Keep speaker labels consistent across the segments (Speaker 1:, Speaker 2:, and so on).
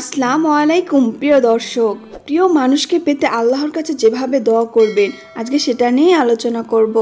Speaker 1: আসসালামু আলাইকুম প্রিয় দর্শক। প্রিয় মানুষকে পেতে আল্লাহর কাছে যেভাবে দোয়া করবেন আজকে সেটা নিয়ে আলোচনা করব।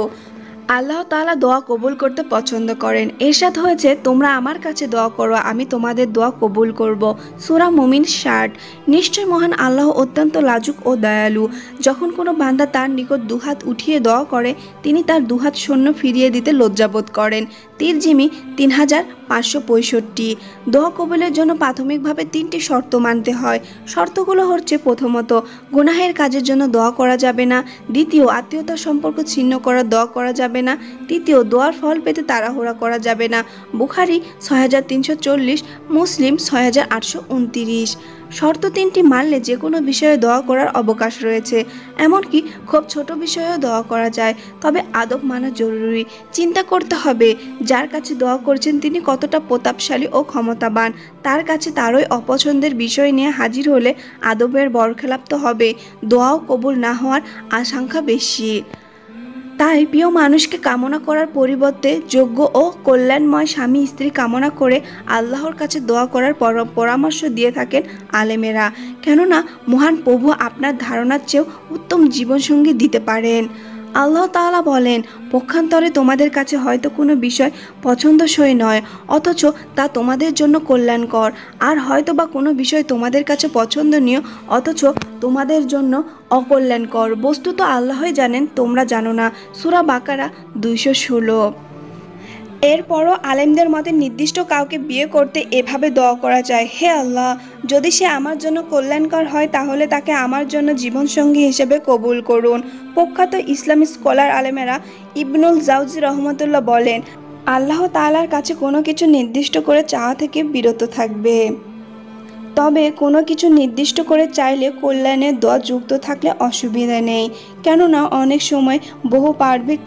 Speaker 1: আল্লাহ তাআলা দোয়া কবুল করতে পছন্দ করেন। এরশাদ হয়েছে, তোমরা আমার কাছে দোয়া করো, আমি তোমাদের দোয়া কবুল করব। সূরা মুমিন 60। নিশ্চয় মহান আল্লাহ অত্যন্ত লাজুক ও দয়ালু। যখন কোনো বান্দা তার নিকট দুহাত উঠিয়ে দোয়া করে তিনি তার দুহাত শূন্য ফিরিয়ে দিতে লজ্জাবোধ করেন। তিরমিজি 3565। দোয়া কবুলের জন্য প্রাথমিকভাবে 3টি শর্ত মানতে হয়। শর্তগুলো হচ্ছে, প্রথমত গুনাহের কাজের জন্য দোয়া করা যাবে না। দ্বিতীয়, আত্মীয়তার সম্পর্ক ছিন্ন করার দোয়া করা যাবে না। তৃতীয়, দোয়ার ফল পেতে তাড়াহুড়া করা যাবে না। বুখারী 6340, মুসলিম 6829। শর্ত 3টি মানলে যে কোনো বিষয়ে দোয়া করার অবকাশ রয়েছে। এমনকি খুব ছোট বিষয়েও দোয়া করা যায়, তবে আদব মানা জরুরি। চিন্তা করতে হবে যার কাছে দোয়া করছেন তিনি কতটা প্রতাপশালী ও ক্ষমতাবান। তার কাছে তারই অপছন্দের বিষয় নিয়ে হাজির হলে আদবের বরখেলাপ তো হবে, দোয়াও কবুল না হওয়ার আশঙ্কা বেশি। তাই প্রিয় মানুষকে কামনা করার পরিবর্তে যোগ্য ও কল্যাণময় স্বামী স্ত্রী কামনা করে আল্লাহর কাছে দোয়া করার পরামর্শ দিয়ে থাকেন আলেমেরা। কেননা মহান প্রভু আপনার ধারণার চেয়েও উত্তম জীবনসঙ্গী দিতে পারেন। আল্লাহ তাআলা বলেন, পক্ষান্তরে তোমাদের কাছে হয়তো কোনো বিষয় পছন্দসই নয়, অথচ তা তোমাদের জন্য কল্যাণকর, আর হয়তো বা কোনো বিষয় তোমাদের কাছে পছন্দনীয় অথচ তোমাদের জন্য অকল্যাণকর। বস্তুত আল্লাহই জানেন, তোমরা জানো না। সূরা বাকারা 216। এরপরও আলেমদের মতে নির্দিষ্ট কাউকে বিয়ে করতে এভাবে দোয়া করা যায়, হে আল্লাহ, যদি সে আমার জন্য কল্যাণকর হয় তাহলে তাকে আমার জন্য জীবনসঙ্গী হিসেবে কবুল করুন। প্রখ্যাত ইসলামী স্কলার আলেমেরা ইবনুল জাওজি রহমতুল্লাহ বলেন, আল্লাহ তাআলার কাছে কোনো কিছু নির্দিষ্ট করে চাওয়া থেকে বিরত থাকবে, তবে কোনো কিছু নির্দিষ্ট করে চাইলে কল্যাণের দোয়া যুক্ত থাকলে অসুবিধা নেই। কেননা অনেক সময় বহু পার্বিক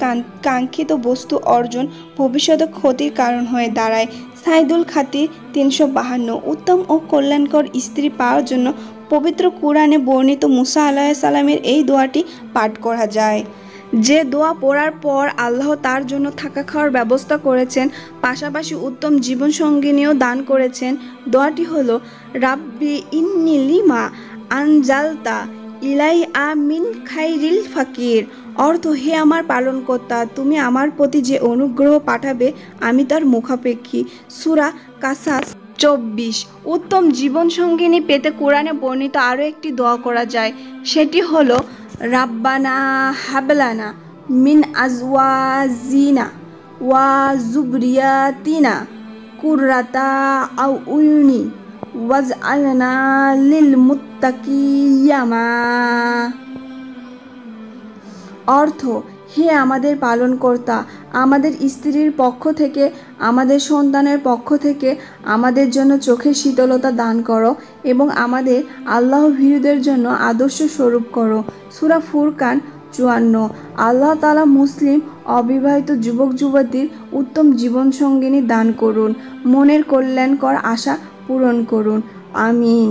Speaker 1: কাঙ্ক্ষিত বস্তু অর্জন ভবিষ্যতে ক্ষতির কারণ হয়ে দাঁড়ায়। সাইদুল খাতির 352। উত্তম ও কল্যাণকর স্ত্রী পাওয়ার জন্য পবিত্র কুরআনে বর্ণিত মুসা আলাইহিস সালামের এই দোয়াটি পাঠ করা যায়। যে দোয়া পড়ার পর আল্লাহ তার জন্য থাকা খাওয়ার ব্যবস্থা করেছেন, পাশাপাশি উত্তম জীবনসঙ্গিনীও দান করেছেন। দোয়াটি হলো, রাব্বি ইন্নী লিমা আনজালতা ইলাইয়া মিন খাইরিল ফাকির। অর্থ, হে আমার পালনকর্তা, তুমি আমার প্রতি যে অনুগ্রহ পাঠাবে আমি তার মুখাপেক্ষী। সূরা কাসাস 24। উত্তম জীবনসঙ্গিনী পেতে কোরআনে বর্ণিত আরও একটি দোয়া করা যায়, সেটি হলো, রাব্বানা হাবলানা মিন আজওয়াজিনা ওয়া যুররিয়াতিনা কুররাতা আউইনি ওয়াজআলনা লিল মুত্তাকিনা ইমামা। অর্থ, হে আমাদের পালনকর্তা, আমাদের স্ত্রীর পক্ষ থেকে, আমাদের সন্তানের পক্ষ থেকে আমাদের জন্য চোখের শীতলতা দান করো এবং আমাদের আল্লাহ ভীরুদের জন্য আদর্শ স্বরূপ করো। সূরা ফুরকান 54। আল্লাহ তাআলা মুসলিম অবিবাহিত যুবক যুবতীর উত্তম জীবনসঙ্গিনী দান করুন, মনের কল্যাণকর আশা পূরণ করুন। আমিন।